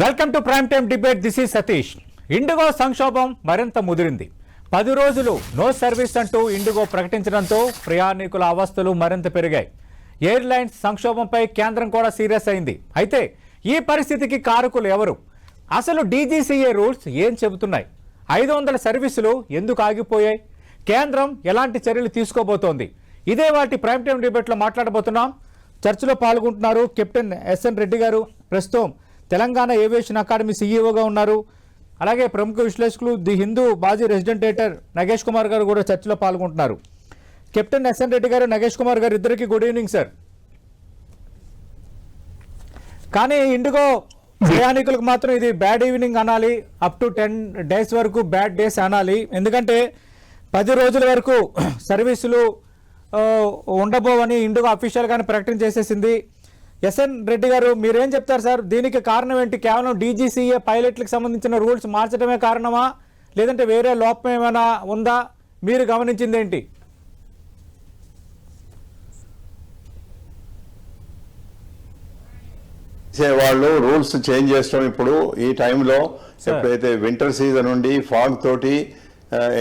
Welcome to prime time debate. This is Satish. IndiGo సంక్షోభం మరింత ముదిరింది. 10 రోజులు నో సర్వీస్ అంటూ ఇండిగో ప్రకటించడంతో ప్రయాణికుల అవస్థలు మరింత పెరిగాయి. ఎయిర్లైన్స్ సంక్షోభంపై కేంద్రం కూడా సీరియస్ అయింది. అయితే ఈ పరిస్థితికి కారకులు ఎవరు? అసలు డీజీసీఏ రూల్స్ ఏం చెబుతున్నాయి? 500 సర్వీసులు ఎందుకు ఆగిపోయాయి? కేంద్రం ఎలాంటి చర్యలు తీసుకోబోతోంది? ఇదే వాటి ప్రైమ్ టైమ్ డిబేట్లో మాట్లాడబోతున్నాం. చర్చలో పాల్గొంటున్నారు కెప్టెన్ ఎస్ఎన్ రెడ్డి గారు, ప్రస్తుతం తెలంగాణ ఏవియేషన్ అకాడమీ సీఈఓగా ఉన్నారు. అలాగే ప్రముఖ విశ్లేషకులు ది హిందూ మాజీ రెసిడెంట్ ఎడిటర్ నగేష్ కుమార్ గారు కూడా చర్చలో పాల్గొంటున్నారు. కెప్టెన్ ఎస్ఎన్ రెడ్డి గారు, నగేష్ కుమార్ గారు, ఇద్దరికి గుడ్ ఈవినింగ్ సార్. కానీ ఇండిగో ప్రయాణికులకు మాత్రం ఇది బ్యాడ్ ఈవినింగ్ అనాలి. అప్ టు 10 days వరకు బ్యాడ్ డేస్ అనాలి. ఎందుకంటే 10 రోజుల వరకు సర్వీసులు ఉండబోవని ఇండిగో అఫీషియల్గానే ప్రకటన చేసేసింది. ఎస్ఎన్ రెడ్డి గారు, మీరేం చెప్తారు సార్? దీనికి కారణం ఏంటి? కేవలం డీజీసీఏ పైలట్లకు సంబంధించిన రూల్స్ మార్చడమే కారణమా, లేదంటే వేరే లోపం ఏమైనా ఉందా? మీరు గమనించింది ఏంటి? వాళ్ళు రూల్స్ చేంజ్ చేస్తాం. ఇప్పుడు ఈ టైంలో ఎప్పుడైతే వింటర్ సీజన్ ఉండి ఫాగ్ తోటి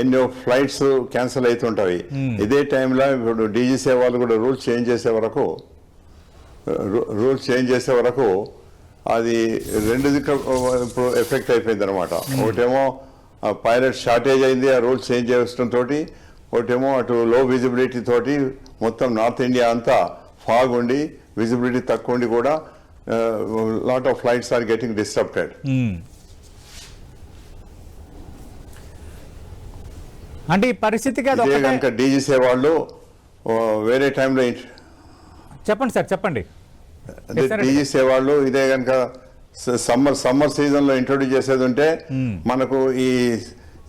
ఎన్నో ఫ్లైట్స్ క్యాన్సిల్ అవుతుంటాయి. ఇదే టైంలో ఇప్పుడు డీజీసీ వాళ్ళు కూడా రూల్స్ చేంజ్ చేసే వరకు అది రెండు ఇప్పుడు ఎఫెక్ట్ అయిపోయింది అనమాట. ఒకటేమో పైలట్ షార్టేజ్ అయింది ఆ రూల్స్ చేంజ్ చేయడంతో, ఒకటేమో అటు లో విజిబిలిటీ తోటి మొత్తం నార్త్ ఇండియా అంతా ఫాగ్ ఉండి విజిబిలిటీ తక్కువ ఉండి కూడా lot of flights are getting disturbed. అంటే ఈ పరిస్థితికి అదే కనుక డీజీసీ వాళ్ళు వేరే టైంలో చెప్పండి సార్, చెప్పండి. డీజీసీ వాళ్ళు ఇదే కనుక సమ్మర్ సీజన్ లో ఇంట్రొడ్యూస్ చేసేది ఉంటే మనకు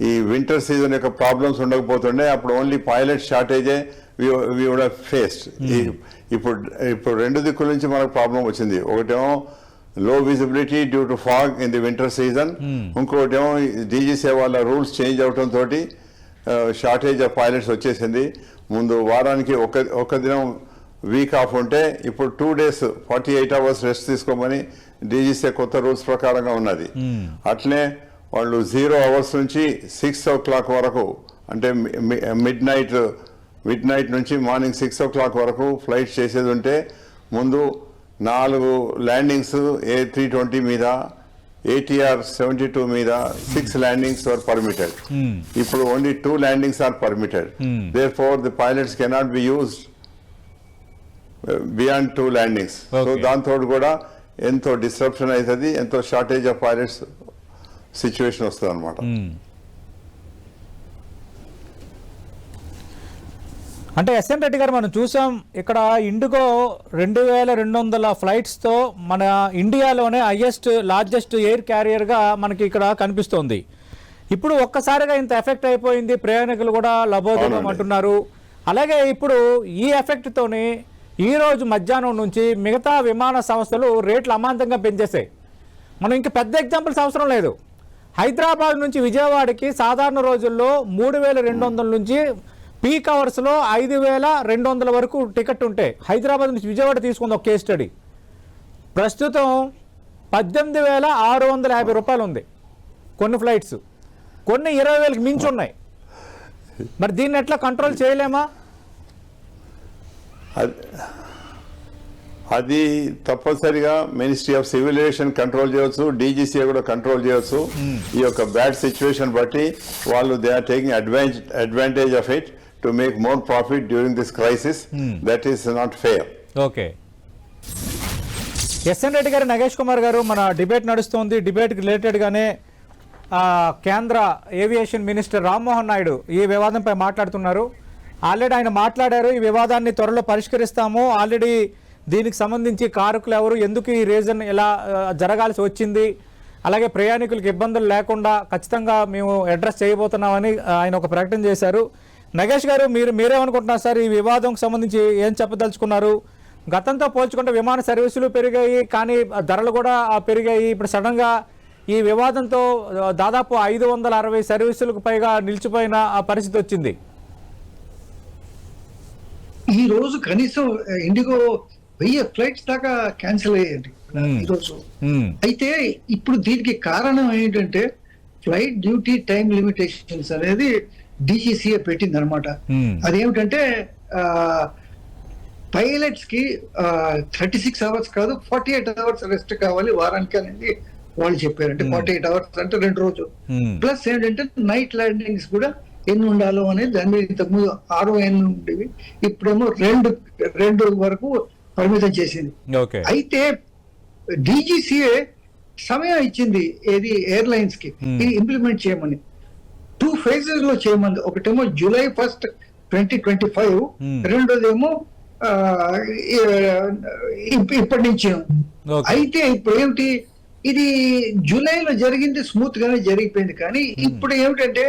ఈ వింటర్ సీజన్ యొక్క ప్రాబ్లమ్స్ ఉండకపోతుండే. అప్పుడు ఓన్లీ పైలట్ షార్టేజే వి వుడ్ హావ్ ఫేస్డ్. ఇప్పుడు రెండు దిక్కుల నుంచి మనకు ప్రాబ్లం వచ్చింది. ఒకటేమో low visibility due to fog in the winter season, ఇంకోటేమో డీజీసీ వాళ్ళ రూల్స్ చేంజ్ అవడం తోటి షార్టేజ్ ఆఫ్ పైలట్స్ వచ్చేసింది. ముందు వారానికి ఒక దినం వీక్ ఆఫ్ ఉంటే ఇప్పుడు 2 days 48 hours రెస్ట్ తీసుకోమని డీజీసీ కొత్త రూల్స్ ప్రకారంగా ఉన్నది. అట్లనే వాళ్ళు 0 hours నుంచి 6 o'clock వరకు, అంటే మిడ్ నైట్ నుంచి మార్నింగ్ 6 o'clock వరకు ఫ్లైట్స్ చేసేది ఉంటే ముందు 4 ల్యాండింగ్స్ A320 మీద, ATR 72 మీద 6 landings were permitted. ఇప్పుడు only 2 landings are permitted. Therefore the pilots cannot be used beyond 2 landings. So దాంతో కూడా ఎంతో డిస్ట్రప్షన్ అవుతుంది, ఎంతో షార్టేజ్ ఆఫ్ పైలట్స్ సిచ్యువేషన్ వస్తుంది అనమాట. అంటే ఎస్ఎన్ రెడ్డి గారు, మనం చూసాం ఇక్కడ ఇండిగో 2200 ఫ్లైట్స్తో మన ఇండియాలోనే లార్జెస్ట్ ఎయిర్ క్యారియర్గా మనకి ఇక్కడ కనిపిస్తోంది. ఇప్పుడు ఒక్కసారిగా ఇంత ఎఫెక్ట్ అయిపోయింది, ప్రయాణికులు కూడా లబోదిబం అంటున్నారు. అలాగే ఇప్పుడు ఈ ఎఫెక్ట్తోని ఈ రోజు మధ్యాహ్నం నుంచి మిగతా విమాన సంస్థలు రేట్లు అమాంతంగా పెంచేసాయి. మనం ఇంకా పెద్ద ఎగ్జాంపుల్స్ అవసరం లేదు. హైదరాబాద్ నుంచి విజయవాడకి సాధారణ రోజుల్లో 3200 నుంచి పీక్ అవర్స్లో 5200 వరకు టికెట్ ఉంటే హైదరాబాద్ నుంచి విజయవాడ తీసుకుంది ఒక కేస్ స్టడీ. ప్రస్తుతం 18,650 రూపాయలు ఉంది కొన్ని ఫ్లైట్స్, కొన్ని 20,000కి మించి ఉన్నాయి. మరి దీన్ని ఎట్లా కంట్రోల్ చేయలేమా? అది తప్పనిసరిగా ministry of civil aviation control చేయవచ్చు, డీజీసీ కూడా కంట్రోల్ చేయవచ్చు. ఈ యొక్క బ్యాడ్ సిచ్యువేషన్ బట్టి వాళ్ళు they are taking advantage of it to make more profit during this crisis. That is not fair. Okay, SN Reddy garu, Nagesh Kumar గారు, మన డిబేట్ నడుస్తుంది. డిబేట్కి రిలేటెడ్గానే కేంద్ర ఏవియేషన్ మినిస్టర్ రామ్మోహన్ నాయుడు ఈ వివాదంపై మాట్లాడుతున్నారు. ఆల్రెడీ ఆయన మాట్లాడారు, ఈ వివాదాన్ని త్వరలో పరిష్కరిస్తాము, ఆల్రెడీ దీనికి సంబంధించి కారకులు ఎవరు, ఎందుకు ఈ రీజన్ ఎలా జరగాల్సి వచ్చింది, అలాగే ప్రయాణికులకు ఇబ్బందులు లేకుండా ఖచ్చితంగా మేము అడ్రస్ చేయబోతున్నామని ఆయన ఒక ప్రకటన చేశారు. నగేష్ గారు, మీరేమనుకుంటున్నారు సార్? ఈ వివాదంకి సంబంధించి ఏం చెప్పదలుచుకున్నారు? గతంతో పోల్చుకుంటే విమాన సర్వీసులు పెరిగాయి, కానీ ధరలు కూడా పెరిగాయి. ఇప్పుడు సడన్గా ఈ వివాదంతో దాదాపు 560 సర్వీసులకు పైగా నిలిచిపోయిన పరిస్థితి వచ్చింది. ఈ రోజు కనీసం ఇండిగో 1000 ఫ్లైట్స్ దాకా క్యాన్సిల్ అయ్యాయండి. ఈరోజు. అయితే ఇప్పుడు దీనికి కారణం ఏంటంటే ఫ్లైట్ డ్యూటీ టైం లిమిటేషన్స్ అనేది DGCA పెట్టింది అనమాట. అదేమిటంటే పైలట్స్ కి 36 అవర్స్ కాదు 48 అవర్స్ రెస్ట్ కావాలి వారానికి అనేది వాళ్ళు చెప్పారు. అంటే 48 అవర్స్ అంటే 2 రోజులు. ప్లస్ ఏంటంటే నైట్ ల్యాండింగ్స్ కూడా ఎన్ని ఉండాలో అనేది దాని మీద ఇంతకుముందు 6 ఎన్ని ఉండేవి, ఇప్పుడేమో 2 వరకు పరిమితం చేసింది. అయితే DGCA సమయం ఇచ్చింది ఏది ఎయిర్లైన్స్ కి ఇది ఇంప్లిమెంట్ చేయమని. 2 phases లో చేయమంది. ఒకటేమో July 1, 2025, రెండోదేమో ఇప్పటి నుంచి. అయితే ఇప్పుడు ఏమిటి, ఇది జూలైలో జరిగింది స్మూత్ గానే జరిగిపోయింది. కానీ ఇప్పుడు ఏమిటంటే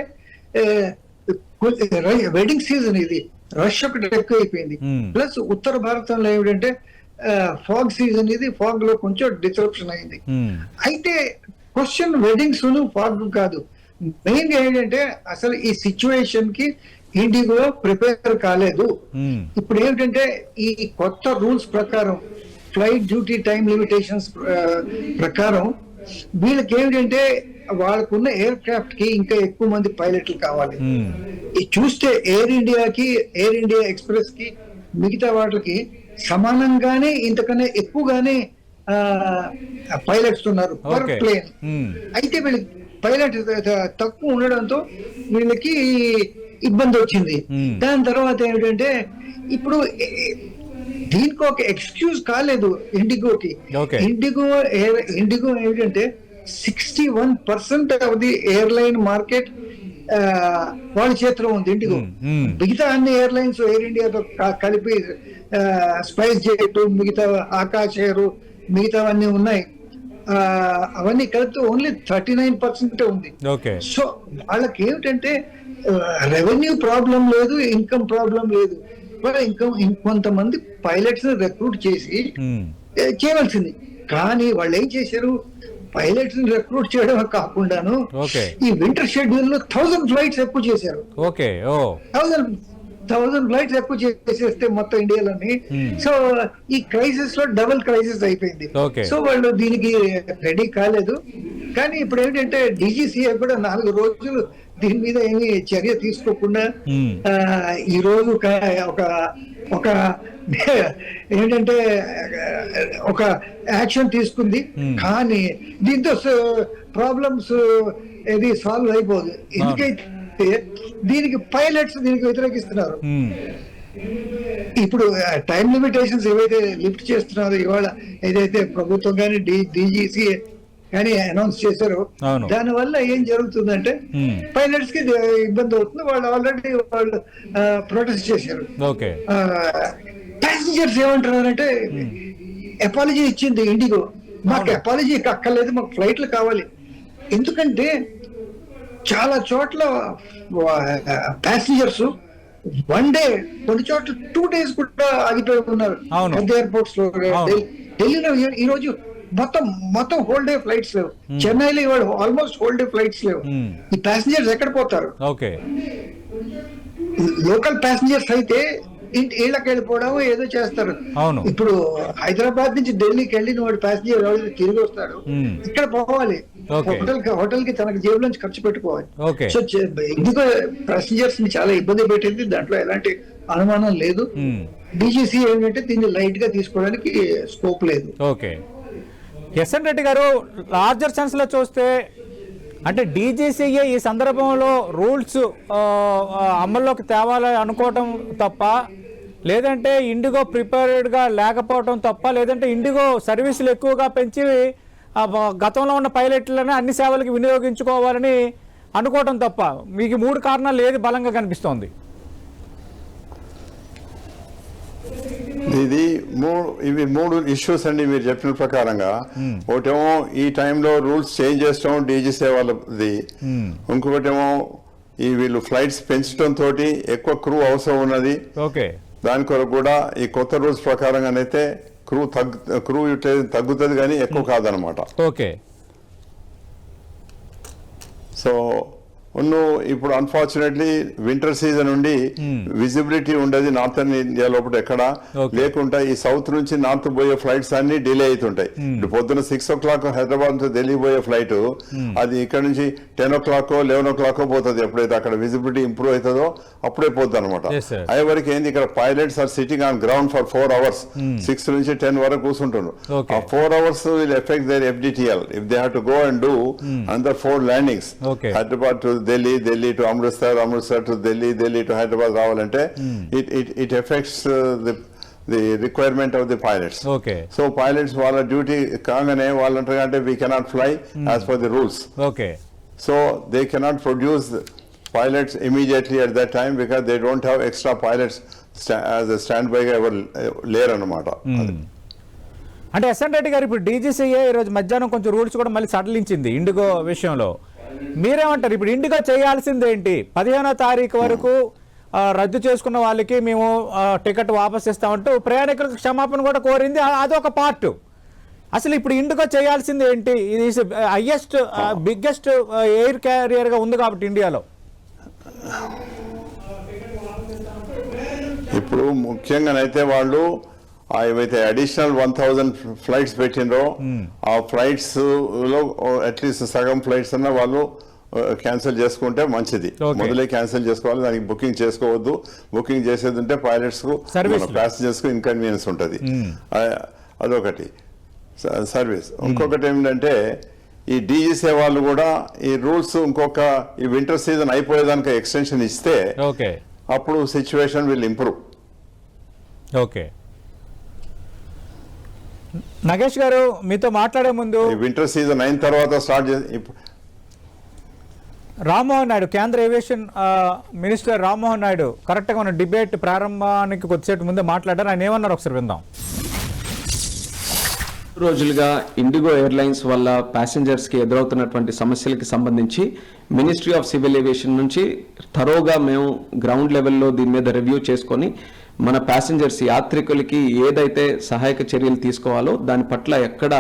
వెడ్డింగ్ సీజన్, ఇది రష్ ఒకటి ఎక్కువ అయిపోయింది. ప్లస్ ఉత్తర భారతంలో ఏమిటంటే ఫాగ్ సీజన్, ఇది ఫాగ్ లో కొంచెం డిస్రప్షన్ అయింది. అయితే క్వశ్చన్ వెడ్డింగ్స్ ఫాగ్ కాదు, మెయిన్ గా ఏంటంటే అసలు ఈ సిచ్యువేషన్ కి ఇండిగో ప్రిపేర్ కాలేదు. ఇప్పుడు ఏమిటంటే ఈ కొత్త రూల్స్ ప్రకారం ఫ్లైట్ డ్యూటీ టైం లిమిటేషన్స్ ప్రకారం వీళ్ళకి ఏమిటంటే వాళ్ళకున్న ఎయిర్ క్రాఫ్ట్ కి ఇంకా ఎక్కువ మంది పైలట్లు కావాలి. చూస్తే ఎయిర్ ఇండియా ఎక్స్ప్రెస్ కి మిగతా వాటికి సమానంగానే ఇంతకన్నా ఎక్కువగానే పైలట్స్ ఉన్నారు పర్ ప్లేన్. అయితే వీళ్ళకి పైలట్ తక్కువ ఉండడంతో వీళ్ళకి ఇబ్బంది వచ్చింది. దాని తర్వాత ఏమిటంటే ఇప్పుడు దీనికి ఒక ఎక్స్క్యూజ్ కాలేదు ఇండిగోకి. ఇండిగో ఏమిటంటే 61% ఆఫ్ ది ఎయిర్లైన్ మార్కెట్ వాళ్ళ చేతిలో ఉంది ఇండిగో. మిగతా అన్ని ఎయిర్లైన్స్ ఎయిర్ ఇండియాతో కలిపి స్పైస్ జెట్, మిగతా ఆకాశ్ ఎయిర్, మిగతావన్నీ ఉన్నాయి. అవన్నీ కలిపితే ఓన్లీ 39% ఉంది. సో వాళ్ళకి ఏమిటంటే రెవెన్యూ ప్రాబ్లం లేదు, ఇన్కమ్ ప్రాబ్లం లేదు. ఇంకొంతమంది పైలట్స్ రిక్రూట్ చేసి చేయవలసింది. కానీ వాళ్ళు ఏం చేశారు, పైలట్స్ ని రిక్రూట్ చేయడం కాకుండాను ఈ వింటర్ షెడ్యూల్ లో 1000 ఫ్లైట్స్ ఎక్కువ చేశారు. 1000 ఫ్లైట్స్ ఎక్కువ చేసేస్తే మొత్తం ఇండియాలోని. సో ఈ క్రైసిస్ లో డబుల్ క్రైసిస్ అయిపోయింది. సో వాళ్ళు దీనికి రెడీ కాలేదు. కానీ ఇప్పుడు ఏంటంటే DGCA కూడా 4 రోజులు దీని మీద ఏమి చర్య తీసుకోకుండా ఈ రోజు ఒక ఏంటంటే ఒక యాక్షన్ తీసుకుంది. కానీ దీంతో ప్రాబ్లమ్స్ ఏది సాల్వ్ అయిపోదు. ఎందుకైతే దీనికి పైలట్స్ దీనికి వ్యతిరేకిస్తున్నారు. ఇప్పుడు టైం లిమిటేషన్స్ ఏవైతే లిఫ్ట్ చేస్తున్నారో ఇవాళ ఏదైతే ప్రభుత్వం కానీ DGCA కానీ అనౌన్స్ చేశారు, దాని వల్ల ఏం జరుగుతుందంటే పైలట్స్ కి ఇబ్బంది అవుతుంది. వాళ్ళు ఆల్రెడీ ప్రొటెస్ట్ చేశారు. ప్యాసింజర్స్ ఏమంటున్నారంటే అపాలజీ ఇచ్చింది ఇండిగో, మాకు అపాలజీ అక్కర్లేదు, మాకు ఫ్లైట్లు కావాలి. ఎందుకంటే చాలా చోట్ల ప్యాసింజర్స్ 1 డే, కొన్ని చోట్ల 2 days కూడా ఆగిపోయి ఉన్నారు పెద్ద ఎయిర్పోర్ట్స్ లో. ఢిల్లీలో ఈ రోజు మొత్తం హోల్ డే ఫ్లైట్స్ లేవు. చెన్నైలో ఇవాళ ఆల్మోస్ట్ హోల్ డే ఫ్లైట్స్ లేవు. ఈ ప్యాసింజర్స్ ఎక్కడ పోతారు? లోకల్ ప్యాసింజర్స్ అయితే ఇళ్ళకి వెళ్ళిపోవడం ఏదో చేస్తారు. ఇప్పుడు హైదరాబాద్ నుంచి ఢిల్లీకి వెళ్ళిన వాడు ప్యాసింజర్ ఎవరైతే తిరిగి వస్తాడు, ఇక్కడ పోవాలి, హోటల్ కి తనకి జేబులో నుంచి ఖర్చు పెట్టుకోవాలి. సో ఎందుకు ప్యాసింజర్స్ ని చాలా ఇబ్బంది పెట్టింది, దాంట్లో ఎలాంటి అనుమానం లేదు. DGCA ఏంటంటే దీన్ని లైట్ గా తీసుకోవడానికి స్కోప్ లేదు. ఎస్ఎన్ రెడ్డి గారు, లార్జర్ సెన్స్ లో చూస్తే అంటే DGCA ఈ సందర్భంలో రూల్స్ అమల్లోకి తేవాలని అనుకోవటం తప్ప, లేదంటే ఇండిగో ప్రిపేర్డ్గా లేకపోవడం తప్ప, లేదంటే ఇండిగో సర్వీసులు ఎక్కువగా పెంచి గతంలో ఉన్న పైలట్లను అన్ని సేవలకు వినియోగించుకోవాలని అనుకోవటం తప్ప మీకు 3 కారణాలు ఏది బలంగా కనిపిస్తోంది? ఇవి 3 ఇష్యూస్ అండి మీరు చెప్పిన ప్రకారంగా. ఒకటేమో ఈ టైంలో రూల్స్ చేంజ్ చేస్తాం DGCA వాళ్ళది, ఇంకొకటేమో ఈ వీళ్ళు ఫ్లైట్స్ పెంచడం తోటి ఎక్కువ క్రూ అవసరం ఉన్నది. దాని కొరకు కూడా ఈ కొత్త రూల్స్ ప్రకారంగానైతే క్రూ తగ్గుతుంది కానీ ఎక్కువ కాదనమాట. సో ఇప్పుడు అన్ఫార్చునేట్లీ వింటర్ సీజన్ ఉండి విజిబిలిటీ ఉండదు నార్థన్ ఇండియా లోపల ఎక్కడ లేకుండా ఈ సౌత్ నుంచి నార్త్ పోయే ఫ్లైట్స్ అన్ని డిలే అవుతుంటాయి. ఇప్పుడు పొద్దున 6 o'clock హైదరాబాద్ నుంచి ఢిల్లీ పోయే ఫ్లైట్ అది ఇక్కడ నుంచి 10 o'clock 11 o'clock పోతుంది. ఎప్పుడైతే అక్కడ విజిబిలిటీ ఇంప్రూవ్ అవుతుందో అప్పుడే పోతుంది అనమాట. అయ్యే వరకు ఏంది ఇక్కడ pilots are sitting on ground for 4 hours 6 నుంచి 10 వరకు కూర్చుంటున్నారు. ఆ 4 hours will affect their FDTL if they have to go and do another 4 landings. Hyderabad to Delhi, Delhi to Amritsar, Amritsar to Delhi, Delhi to Hyderabad రావాలంటే it affects the requirement of the pilots. So pilots వాళ్ళ duty కాగానే వాళ్ళు అంటారంటే we cannot fly as per the rules. So they cannot produce pilots immediately at that time because they don't have extra pilots as a standby ఎవరు లేరు అన్నమాట. అంటే SN Reddy గారు ఇప్పుడు డీజీసీఏ ఈరోజు మధ్యాహ్నం కొంచెం రూల్స్ కూడా మళ్ళీ సడలించింది ఇండిగో విషయంలో. మీరేమంటారు? ఇప్పుడు ఇండిగో చేయాల్సింది ఏంటి? 15వ తారీఖు వరకు రద్దు చేసుకున్న వాళ్ళకి మేము టికెట్ వాపస్ ఇస్తామంటూ ప్రయాణికులకు క్షమాపణ కూడా కోరింది. అదొక పార్ట్. అసలు ఇప్పుడు ఇండిగో చేయాల్సింది ఏంటి? ఇది హైయెస్ట్ బిగ్గెస్ట్ ఎయిర్ క్యారియర్ గా ఉంది కాబట్టి ఇండియాలో. ఇప్పుడు ముఖ్యంగానైతే వాళ్ళు ఏవైతే అడిషనల్ 1000 ఫ్లైట్స్ పెట్టినరో ఆ ఫ్లైట్స్ లో అట్లీస్ట్ సగం ఫ్లైట్స్ అన్న వాళ్ళు క్యాన్సిల్ చేసుకుంటే మంచిది. మొదలే క్యాన్సిల్ చేసుకోవాలి, దానికి బుకింగ్ చేసుకోవద్దు. బుకింగ్ చేసేది ఉంటే పైలట్స్ కు ప్యాసింజర్స్ కు ఇన్కన్వీనియన్స్ ఉంటుంది. అదొకటి సర్వీస్. ఇంకొకటి ఏమిటంటే ఈ డీజీసీ వాళ్ళు కూడా ఈ రూల్స్ ఈ వింటర్ సీజన్ అయిపోయేదానికి ఎక్స్టెన్షన్ ఇస్తే అప్పుడు సిచ్యువేషన్ విల్ ఇంప్రూవ్. నగేష్ గారు మీతో మాట్లాడే ముందు వింటర్ సీజన్ అయిన తర్వాత స్టార్ట్ రామ్మోహన్ నాయుడు కేంద్ర ఏవియేషన్ మినిస్టర్ రామ్మోహన్ నాయుడు కరెక్ట్గా మన డిబేట్ ప్రారంభానికి కొద్దిసేపు ముందే మాట్లాడారు. ఆయన ఏమన్నారు ఒకసారి విందాం. రోజులుగా ఇండిగో ఎయిర్లైన్స్ వల్ల ప్యాసింజర్స్కి ఎదురవుతున్నటువంటి సమస్యలకి సంబంధించి మినిస్ట్రీ ఆఫ్ సివిల్ ఏవియేషన్ నుంచి థరోగా మేము గ్రౌండ్ లెవెల్లో దీని మీద రివ్యూ చేసుకొని మన ప్యాసింజర్స్ యాత్రికులకి ఏదైతే సహాయక చర్యలు తీసుకోవాలో దాని పట్ల ఎక్కడ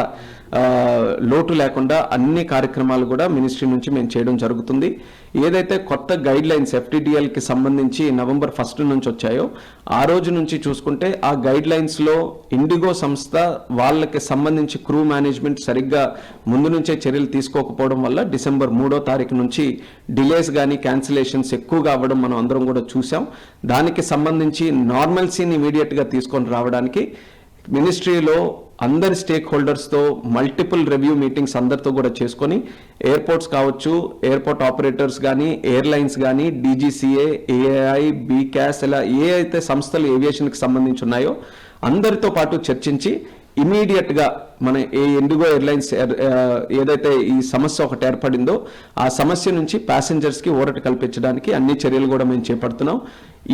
లోటు లేకుండా అన్ని కార్యక్రమాలు కూడా మినిస్ట్రీ నుంచి మేము చేయడం జరుగుతుంది. ఏదైతే కొత్త గైడ్ లైన్స్ FTDLకి సంబంధించి November 1 నుంచి వచ్చాయో ఆ రోజు నుంచి చూసుకుంటే ఆ గైడ్ లైన్స్లో ఇండిగో సంస్థ వాళ్ళకి సంబంధించి క్రూ మేనేజ్మెంట్ సరిగ్గా ముందు నుంచే చర్యలు తీసుకోకపోవడం వల్ల December 3వ తారీఖు నుంచి డిలేస్ కానీ క్యాన్సిలేషన్స్ ఎక్కువగా అవ్వడం మనం అందరం కూడా చూసాం. దానికి సంబంధించి నార్మల్సీని ఇమీడియట్గా తీసుకొని రావడానికి మినిస్ట్రీలో అందరి స్టేక్ హోల్డర్స్తో మల్టిపుల్ రివ్యూ మీటింగ్స్ అందరితో కూడా చేసుకొని ఎయిర్పోర్ట్స్ కావచ్చు, ఎయిర్పోర్ట్ ఆపరేటర్స్ కానీ, ఎయిర్లైన్స్ కానీ, DGCA, AAI, BCAS ఇలా ఏ అయితే సంస్థలు ఏవియేషన్కి సంబంధించి ఉన్నాయో అందరితో పాటు చర్చించి ఇమీడియట్గా మన ఇండిగో ఎయిర్లైన్స్ ఏదైతే ఈ సమస్య ఒకటి ఏర్పడిందో ఆ సమస్య నుంచి ప్యాసింజర్స్కి ఊరట కల్పించడానికి అన్ని చర్యలు కూడా మేము చేపడుతున్నాం.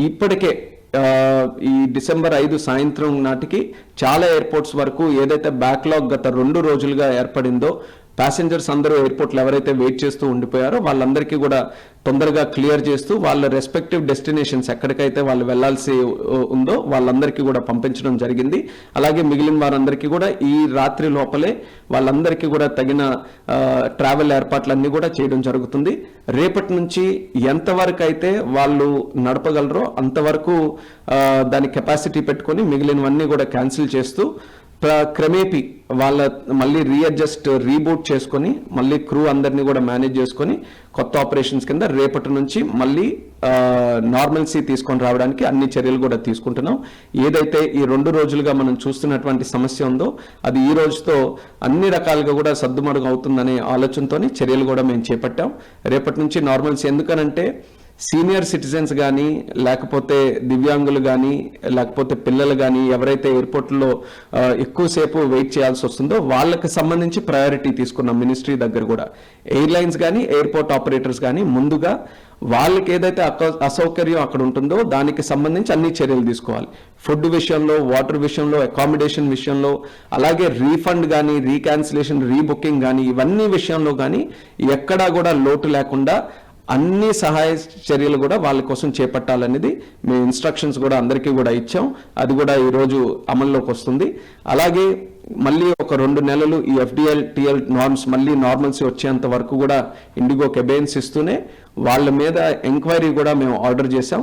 ఇప్పటికే ఈ December 5 సాయంత్రం నాటికి చాలా ఎయిర్పోర్ట్స్ వరకు ఏదైతే బ్యాక్లాగ్ గత 2 రోజులుగా ఏర్పడిందో ప్యాసింజర్స్ అందరూ ఎయిర్పోర్ట్లో ఎవరైతే వెయిట్ చేస్తూ ఉండిపోయారో వాళ్ళందరికీ కూడా తొందరగా క్లియర్ చేస్తూ వాళ్ళ రెస్పెక్టివ్ డెస్టినేషన్స్ ఎక్కడికైతే వాళ్ళు వెళ్లాల్సి ఉందో వాళ్ళందరికీ కూడా పంపించడం జరిగింది. అలాగే మిగిలిన వారందరికీ కూడా ఈ రాత్రి లోపలే వాళ్ళందరికీ కూడా తగిన ట్రావెల్ ఏర్పాట్లన్నీ కూడా చేయడం జరుగుతుంది. రేపటి నుంచి ఎంతవరకు అయితే వాళ్ళు నడపగలరో అంతవరకు దాని కెపాసిటీ పెట్టుకొని మిగిలినవన్నీ కూడా క్యాన్సిల్ చేస్తూ క్రమేపీ వాళ్ళ మళ్ళీ రీబూట్ చేసుకొని మళ్ళీ క్రూ అందరినీ కూడా మేనేజ్ చేసుకొని కొత్త ఆపరేషన్స్ కింద రేపటి నుంచి మళ్ళీ నార్మల్సీ తీసుకొని రావడానికి అన్ని చర్యలు కూడా తీసుకుంటున్నాం. ఏదైతే ఈ 2 రోజులుగా మనం చూస్తున్నటువంటి సమస్య ఉందో అది ఈ రోజుతో అన్ని రకాలుగా కూడా సద్దుమడుగు అవుతుందనే ఆలోచనతోనే చర్యలు కూడా మేము చేపట్టాం. రేపటి నుంచి నార్మల్సీ ఎందుకనంటే సీనియర్ సిటిజన్స్ కానీ లేకపోతే దివ్యాంగులు కానీ లేకపోతే పిల్లలు కానీ ఎవరైతే ఎయిర్పోర్ట్లో ఎక్కువసేపు వెయిట్ చేయాల్సి వస్తుందో వాళ్ళకి సంబంధించి ప్రయారిటీ తీసుకున్నాం మినిస్ట్రీ దగ్గర కూడా. ఎయిర్లైన్స్ కానీ ఎయిర్పోర్ట్ ఆపరేటర్స్ కానీ ముందుగా వాళ్ళకి ఏదైతే అసౌకర్యం అక్కడ ఉంటుందో దానికి సంబంధించి అన్ని చర్యలు తీసుకోవాలి. ఫుడ్ విషయంలో, వాటర్ విషయంలో, అకామిడేషన్ విషయంలో, అలాగే రీఫండ్ కానీ, రీక్యాన్సిలేషన్, రీబుకింగ్ కానీ ఇవన్నీ విషయంలో కానీ ఎక్కడా కూడా లోటు లేకుండా అన్ని సహాయ చర్యలు కూడా వాళ్ళ కోసం చేపట్టాలనేది మేము ఇన్స్ట్రక్షన్స్ కూడా అందరికీ కూడా ఇచ్చాం. అది కూడా ఈరోజు అమల్లోకి వస్తుంది. అలాగే మళ్ళీ ఒక 2 నెలలు ఈ ఎఫ్డిఎల్ టిఎల్ నార్మ్స్ మళ్ళీ నార్మల్సీ వచ్చేంత వరకు కూడా ఇండిగోకి అబెయన్స్ ఇస్తూనే వాళ్ళ మీద ఎంక్వైరీ కూడా మేము ఆర్డర్ చేశాం.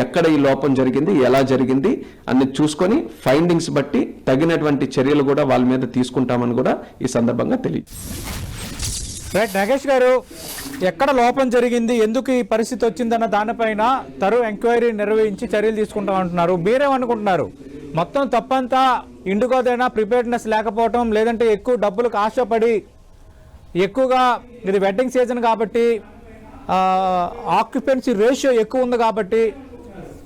ఎక్కడ ఈ లోపం జరిగింది, ఎలా జరిగింది అన్నది చూసుకొని ఫైండింగ్స్ బట్టి తగినటువంటి చర్యలు కూడా వాళ్ళ మీద తీసుకుంటామని కూడా ఈ సందర్భంగా తెలియదు. రైట్ నాగేష్ గారు, ఎక్కడ లోపం జరిగింది, ఎందుకు ఈ పరిస్థితి వచ్చిందన్న దానిపైన ఎంక్వైరీ నిర్వహించి చర్యలు తీసుకుంటామంటున్నారు. మీరేమనుకుంటున్నారు? మొత్తం తప్పంతా ఇండిగోదైనా ప్రిపేర్డ్నెస్ లేకపోవటం, లేదంటే ఎక్కువ డబ్బులకు ఆశపడి ఎక్కువగా ఇది వెడ్డింగ్ సీజన్ కాబట్టి ఆక్యుపెన్సీ రేషియో ఎక్కువ ఉంది కాబట్టి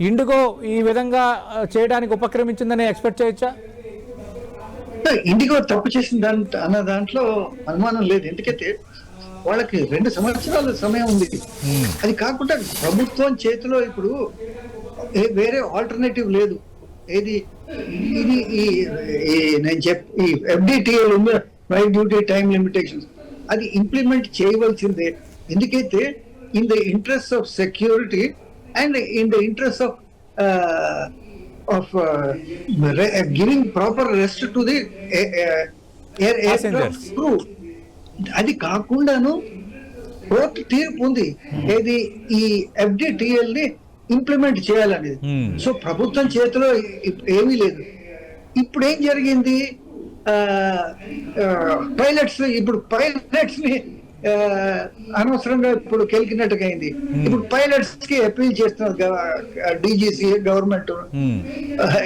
ఇండిగో ఈ విధంగా చేయడానికి ఉపక్రమించిందని ఎక్స్పెక్ట్ చేయొచ్చా? ఇండిగో తప్పు చేసిన అన్న దాంట్లో అనుమానం లేదు. ఎందుకంటే వాళ్ళకి 2 సంవత్సరాల సమయం ఉంది. అది కాకుండా ప్రభుత్వం చేతిలో ఇప్పుడు వేరే ఆల్టర్నేటివ్ లేదు. ఇది నేను ఈ ఎఫ్డిటిఎల్ ఉంది, రైట్ డ్యూటీ టైం లిమిటేషన్స్, అది ఇంప్లిమెంట్ చేయవలసిందే. ఎందుకైతే in the interest of security and in the interest of giving proper rest to the aircraft crew. అది కాకుండాను కోర్టు తీర్పు ఉంది ఏది ఈ ఎఫ్డిటిఎల్ ని ఇంప్లిమెంట్ చేయాలనేది. సో ప్రభుత్వం చేతిలో ఏమీ లేదు. ఇప్పుడు ఏం జరిగింది, పైలట్స్ ని అనవసరంగా ఇప్పుడు కెలికినట్టుగా అయింది. ఇప్పుడు పైలట్స్ కి అపీల్ చేస్తున్నారు డీజీసీ గవర్నమెంట్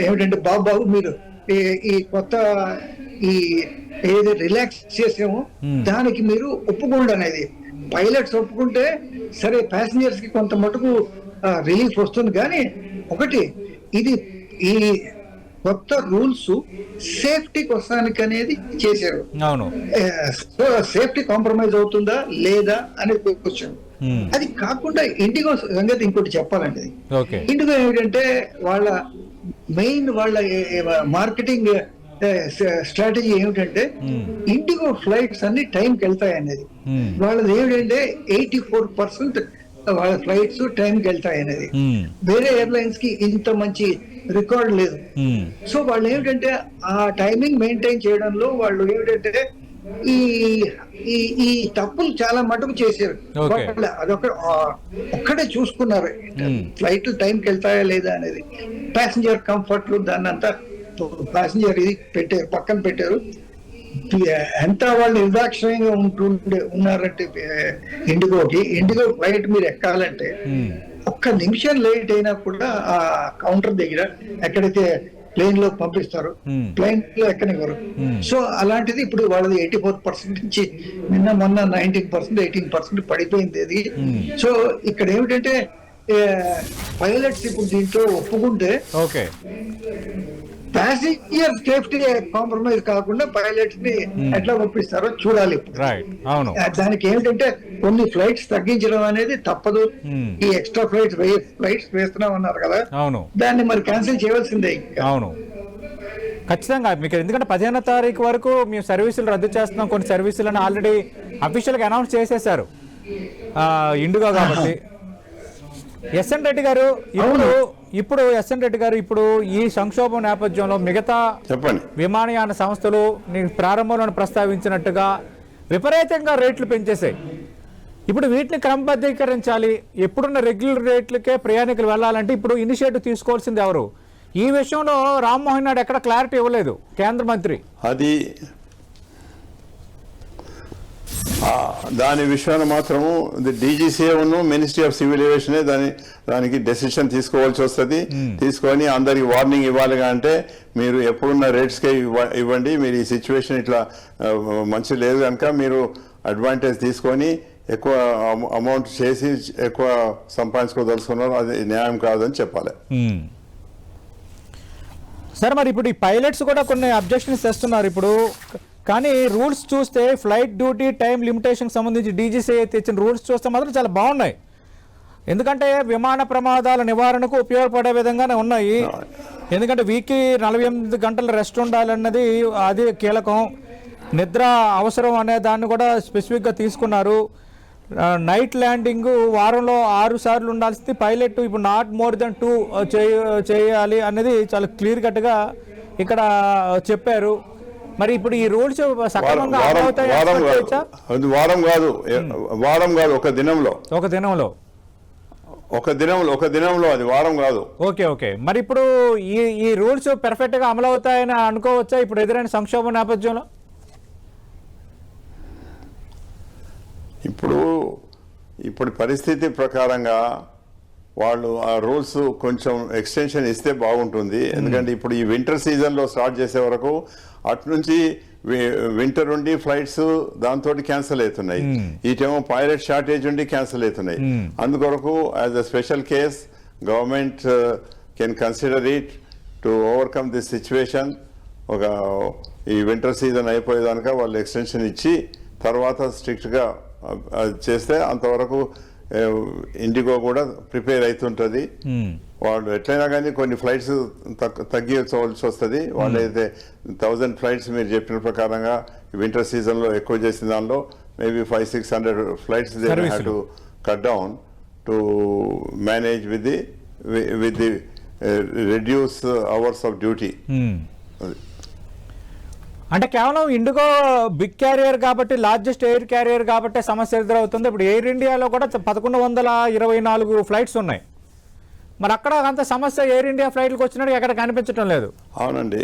ఏమిటంటే, బాబు మీరు ఈ కొత్త ఈ ఏది రిలాక్స్ చేసామో దానికి మీరు ఒప్పుకోండి అనేది. పైలట్స్ ఒప్పుకుంటే సరే, ప్యాసింజర్స్ కి కొంత మటుకు రిలీఫ్ వస్తుంది. కానీ ఒకటి ఇది ఈ కొత్త రూల్స్ సేఫ్టీ కోసానికి అనేది చేశారు. సేఫ్టీ కాంప్రమైజ్ అవుతుందా లేదా అనేది క్వశ్చన్. అది కాకుండా ఇండిగో సంగతి ఇంకోటి చెప్పాలండి. ఇండిగో ఏమిటంటే వాళ్ళ మార్కెటింగ్ స్ట్రాటజీ ఏమిటంటే ఇండిగో ఫ్లైట్స్ అన్ని టైంకి వెళ్తాయి అనేది. వాళ్ళది ఏమిటంటే 84% వాళ్ళ ఫ్లైట్స్ టైంకి వెళ్తాయి అనేది. వేరే ఎయిర్లైన్స్ కి ఇంత మంచి రికార్డ్ లేదు. సో వాళ్ళు ఏమిటంటే ఆ టైమింగ్ మెయింటైన్ చేయడంలో వాళ్ళు ఏమిటంటే ఈ తప్పులు చాలా మటుకు చేశారు. ఒక్కడే చూసుకున్నారు ఫ్లైట్లు టైంకి వెళ్తాయా లేదా అనేది. ప్యాసింజర్ కంఫర్ట్ దాన్ని అంతా ప్యాసింజర్ ఇది పెట్టారు, పక్కన పెట్టారు. ఎంత వాళ్ళు నిర్దాక్షిణ్యంగా ఉన్నారంటే ఇండిగో ఫ్లైట్ మీరు ఎక్కాలంటే ఒక్క నిమిషం లేట్ అయినా కూడా ఆ కౌంటర్ దగ్గర ఎక్కడైతే ప్లేన్ లో పంపిస్తారు, ప్లేన్ లో ఎక్కనివ్వరు. సో అలాంటిది ఇప్పుడు వాళ్ళది 84% నుంచి నిన్న మొన్న 19%, 18% పడిపోయింది అది. సో ఇక్కడ ఏమిటంటే పైలట్స్ ఇప్పుడు దీంట్లో ఒప్పుకుంటే ప్యాసింజర్ సేఫ్టీ కాంప్రమైజ్ కాకుండా పైలట్స్ ని ఎట్లా ఒప్పిస్తారో చూడాలి. దానికి ఏమిటంటే కొన్ని ఫ్లైట్స్ తగ్గించడం అనేది తప్పదు. ఈ ఎక్స్ట్రా ఫ్లైట్స్ వేస్తున్నాం అన్నారు కదా, దాన్ని మరి క్యాన్సిల్ చేయవలసిందే. అవును, ఖచ్చితంగా. మీకు ఎందుకంటే 15వ తారీఖు వరకు మేము సర్వీసులు రద్దు చేస్తున్నాం, కొన్ని సర్వీసులను ఆల్రెడీ అఫీషియల్ గా అనౌన్స్ చేసేసారు ఇండిగో కాబట్టి. ఎస్ఎన్ రెడ్డి గారు, ఇప్పుడు ఎస్ఎన్ రెడ్డి గారు, ఇప్పుడు ఈ సంక్షోభం నేపథ్యంలో మిగతా విమానయాన సంస్థలు నేను ప్రారంభంలో ప్రస్తావించినట్టుగా విపరీతంగా రేట్లు పెంచేసాయి. ఇప్పుడు వీటిని క్రమబద్ధీకరించాలి. ఎప్పుడున్న రెగ్యులర్ రేట్లకే ప్రయాణికులు వెళ్లాలంటే ఇప్పుడు ఇనిషియేటివ్ తీసుకోవాల్సింది ఎవరు? ఈ విషయంలో రామ్మోహన్ నాయుడు ఎక్కడ క్లారిటీ ఇవ్వలేదు కేంద్ర మంత్రి. అది దాని విషయాన్ని మాత్రము డీజీసీఏ మినిస్ట్రీ ఆఫ్ సివిల్ ఏవియేషనే దానికి డెసిషన్ తీసుకోవాల్సి వస్తుంది. తీసుకొని అందరికి వార్నింగ్ ఇవ్వాలి. అంటే మీరు ఎప్పుడున్న రేట్స్కే ఇవ్వండి, మీరు ఈ సిచ్యువేషన్ ఇట్లా మంచి లేదు కనుక మీరు అడ్వాంటేజ్ తీసుకొని ఎక్కువ అమౌంట్ చేసి ఎక్కువ సంపాదించుకోదలుచుకున్నారు, అది న్యాయం కాదని చెప్పాలి. సార్, మరి ఇప్పుడు ఈ పైలట్స్ కూడా కొన్ని అబ్జెక్షన్స్ చేస్తున్నారు ఇప్పుడు. కానీ రూల్స్ చూస్తే ఫ్లైట్ డ్యూటీ టైం లిమిటేషన్ సంబంధించి డీజీసీఏ తెచ్చిన రూల్స్ చూస్తే మాత్రం చాలా బాగున్నాయి. ఎందుకంటే విమాన ప్రమాదాల నివారణకు ఉపయోగపడే విధంగానే ఉన్నాయి. ఎందుకంటే వీక్కి 48 గంటల రెస్ట్ ఉండాలన్నది అది కీలకం. నిద్ర అవసరం అనే దాన్ని కూడా స్పెసిఫిక్గా తీసుకున్నారు. నైట్ ల్యాండింగ్ వారంలో 6 సార్లు ఉండాల్సింది పైలట్ ఇప్పుడు నాట్ మోర్ దెన్ 2 చేయాలి అనేది చాలా క్లియర్ కట్గా ఇక్కడ చెప్పారు. మరి ఇప్పుడు ఈ రూల్స్ సక్రమంగా వారం అమలు అవుతాయని వారం expect చేయొచ్చా? అది వారం కాదు ఒక దినంలో ఒక దినంలో. ఒక దినంలో అది వారం కాదు. ఓకే. మరి ఇప్పుడు ఈ రూల్స్ పెర్ఫెక్ట్ గా అమలు అవుతాయని అనుకోవచ్చా ఇప్పుడు ఎదురైన సంక్షోభం నేపథ్యంలో? ఇప్పుడు పరిస్థితి ప్రకారంగా వాళ్ళు ఆ రూల్స్ కొంచెం ఎక్స్టెన్షన్ ఇస్తే బాగుంటుంది. ఎందుకంటే ఇప్పుడు ఈ వింటర్ సీజన్లో స్టార్ట్ చేసే వరకు అటు నుంచి వింటర్ ఉండి ఫ్లైట్స్ దాంతో క్యాన్సిల్ అవుతున్నాయి. ఇటేమో పైలట్ షార్టేజ్ ఉండి క్యాన్సిల్ అవుతున్నాయి. అందుకొరకు as a special case government can consider it to overcome this situation. ఈ వింటర్ సీజన్ అయిపోయేదానిక వాళ్ళు ఎక్స్టెన్షన్ ఇచ్చి తర్వాత స్ట్రిక్ట్గా చేస్తే అంతవరకు ఇండిగో కూడా ప్రిపేర్ అవుతుంటుంది. వాళ్ళు ఎట్లయినా కానీ కొన్ని ఫ్లైట్స్ తగ్గించవలసి వస్తుంది. వాళ్ళైతే 1000 ఫ్లైట్స్ మీరు చెప్పిన ప్రకారంగా వింటర్ సీజన్లో ఎక్కువ చేసిన దానిలో maybe 500-600 flights they have to cut down to manage with the reduce hours of duty. అంటే కేవలం ఇండిగో బిగ్ క్యారియర్ కాబట్టి, లార్జెస్ట్ ఎయిర్ క్యారియర్ కాబట్టి సమస్య ఎదురవుతుంది. ఇప్పుడు ఎయిర్ ఇండియాలో కూడా 1124 ఫ్లైట్స్ ఉన్నాయి. మరి అక్కడ అంత సమస్య ఎయిర్ ఇండియా ఫ్లైట్లకు వచ్చినట్టు ఎక్కడ కనిపించడం లేదు. అవునండి,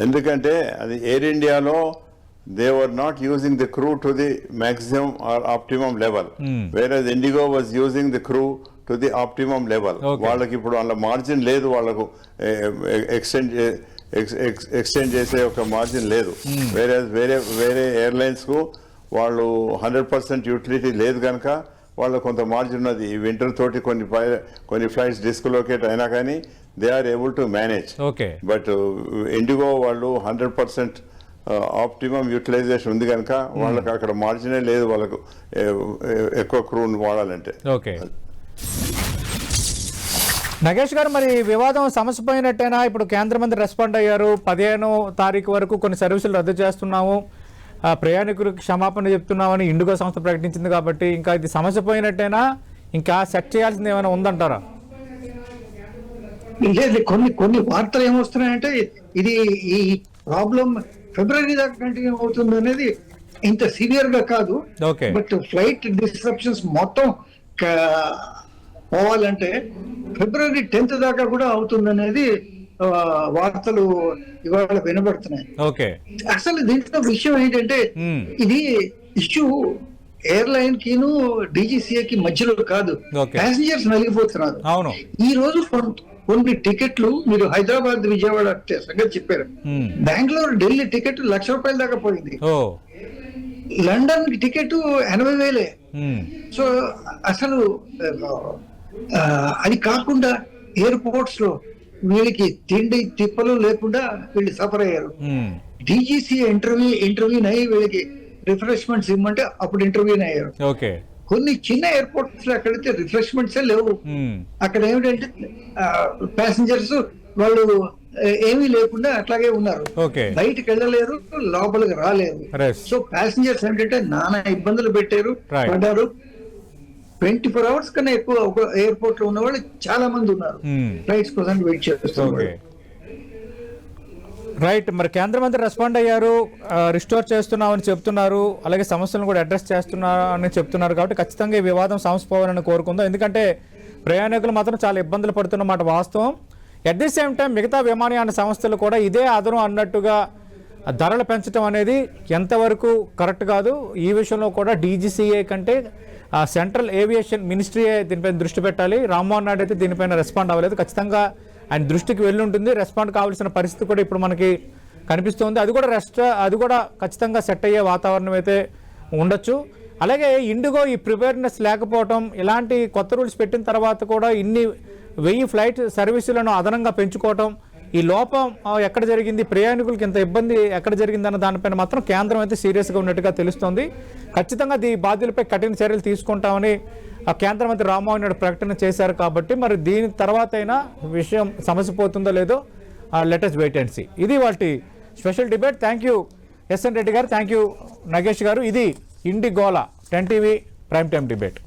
ఎందుకంటే అది ఎయిర్ ఇండియాలో they were not using the crew to the maximum or optimum level, whereas Indigo was using the crew to the optimum level. వాళ్ళకి ఇప్పుడు వాళ్ళ మార్జిన్ లేదు, వాళ్ళకు ఎక్స్టెండ్ చేసే ఒక మార్జిన్ లేదు. వేరే ఎయిర్లైన్స్ కు వాళ్ళు 100% యూటిలిటీ లేదు కనుక వాళ్ళకు కొంత మార్జిన్ ఉన్నది. ఈ వింటర్ తోటి కొన్ని ఫ్లైట్స్ డిస్లొకేట్ అయినా కానీ they are able to manage. But IndiGo వాళ్ళు 100% ఆప్టిమమ్ యూటిలైజేషన్ ఉంది కనుక వాళ్ళకి అక్కడ మార్జినే లేదు వాళ్ళకు ఎక్కువ క్రూని వాడాలంటే. ఓకే నగేష్ గారు, మరి వివాదం సమసిపోయినట్టేనా? ఇప్పుడు కేంద్ర మంత్రి రెస్పాండ్ అయ్యారు. 15వ తారీఖు వరకు కొన్ని సర్వీసులు రద్దు చేస్తున్నాము, ప్రయాణికులకు క్షమాపణ చెప్తున్నామని ఇండిగో సంస్థ ప్రకటించింది కాబట్టి ఇంకా ఇది సమసిపోయినట్టేనా? ఇంకా సెట్ చేయాల్సింది ఏమైనా ఉందంటారా? కొన్ని వార్తలు ఏమొస్తున్నాయంటే ఇది ఈ ప్రాబ్లం ఫిబ్రవరి దాకా కంటిన్యూ అవుతుంది అనేది ఇంత సివియర్ గా కాదు. బట్ ఫ్లైట్ డిస్రప్షన్స్ మొత్తం పోవాలంటే ఫిబ్రవరి 10th దాకా కూడా అవుతుందనేది వార్తలు ఇవాళ వినబడుతున్నాయి. అసలు దీంట్లో విషయం ఏంటంటే ఇది ఇష్యూ ఎయిర్లైన్ కిను DGCAకి మధ్యలో కాదు, ప్యాసింజర్స్ నలిగిపోతున్నారు. ఈ రోజు కొన్ని టికెట్లు మీరు హైదరాబాద్ విజయవాడ సంగతి చెప్పారు, బెంగళూరు ఢిల్లీ టికెట్ ₹1,00,000 దాకా పోయింది. London ticket 80,000. సో అసలు అది కాకుండా ఎయిర్పోర్ట్స్ లో వీళ్ళకి తిండి తిప్పలు లేకుండా వీళ్ళు సఫర్ అయ్యారు. DGCA ఇంటర్వ్యూ అయ్యి వీళ్ళకి రిఫ్రెష్మెంట్స్ ఇవ్వమంటే అప్పుడు ఇంటర్వ్యూ అయ్యారు. కొన్ని చిన్న ఎయిర్పోర్ట్స్ లో అక్కడైతే రిఫ్రెష్మెంట్స్ లేవు. అక్కడ ఏమిటంటే ప్యాసింజర్స్ వాళ్ళు ఏమీ లేకుండా అట్లాగే ఉన్నారు, బయటికి వెళ్ళలేరు, లోపలికి రాలేరు. సో ప్యాసింజర్స్ ఏంటంటే నానా ఇబ్బందులు పడ్డారు. 24 hours కన్నా ఎక్కువ ఒక ఎయిర్పోర్ట్ లో ఉన్న వాళ్ళు చాలా మంది ఉన్నారు, ఫ్లైట్స్ కోసం వెయిట్ చేస్తున్నారు. రైట్, మరి కేంద్ర మంత్రి రెస్పాండ్ అయ్యారు, రిస్టోర్ చేస్తున్నామని చెప్తున్నారు, అలాగే సమస్యలను కూడా అడ్రస్ చేస్తున్నారని చెప్తున్నారు. కాబట్టి ఖచ్చితంగా ఈ వివాదం సమసిపోవాలని కోరుకుందాం. ఎందుకంటే ప్రయాణికులు మాత్రం చాలా ఇబ్బందులు పడుతున్నమాట వాస్తవం. అట్ ది సేమ్ టైం మిగతా విమానయాన సంస్థలు కూడా ఇదే అదనం అన్నట్టుగా ధరలు పెంచడం అనేది ఎంతవరకు కరెక్ట్ కాదు. ఈ విషయంలో కూడా DGCA కంటే సెంట్రల్ ఏవియేషన్ మినిస్ట్రీయే దీనిపైన దృష్టి పెట్టాలి. రామ్మోహన్ నాయుడు అయితే దీనిపైన రెస్పాండ్ అవ్వలేదు. ఖచ్చితంగా ఆయన దృష్టికి వెళ్ళి ఉంటుంది, రెస్పాండ్ కావాల్సిన పరిస్థితి కూడా ఇప్పుడు మనకి కనిపిస్తుంది. అది కూడా ఖచ్చితంగా సెట్ అయ్యే వాతావరణం అయితే ఉండొచ్చు. అలాగే ఇండిగో ఈ ప్రిపేర్నెస్ లేకపోవడం, ఇలాంటి కొత్త రూల్స్ పెట్టిన తర్వాత కూడా ఇన్ని 1000 ఫ్లైట్ సర్వీసులను అదనంగా పెంచుకోవటం, ఈ లోపం ఎక్కడ జరిగింది, ప్రయాణికులకి ఇంత ఇబ్బంది ఎక్కడ జరిగిందన్న దానిపైన మాత్రం కేంద్రం అయితే సీరియస్గా ఉన్నట్టుగా తెలుస్తోంది. ఖచ్చితంగా ఈ బాధ్యులపై కఠిన చర్యలు తీసుకుంటామని కేంద్ర మంత్రి రామ్మోహన్ నాయుడు ప్రకటన చేశారు. కాబట్టి మరి దీని తర్వాత అయినా విషయం సమసిపోతుందో లేదో let us wait and see. ఇది వాటి special debate. Thank you SN Reddy garu, thank you Nagesh garu. ఇది ఇండిగోలా 10 TV ప్రైమ్ టైమ్ డిబేట్.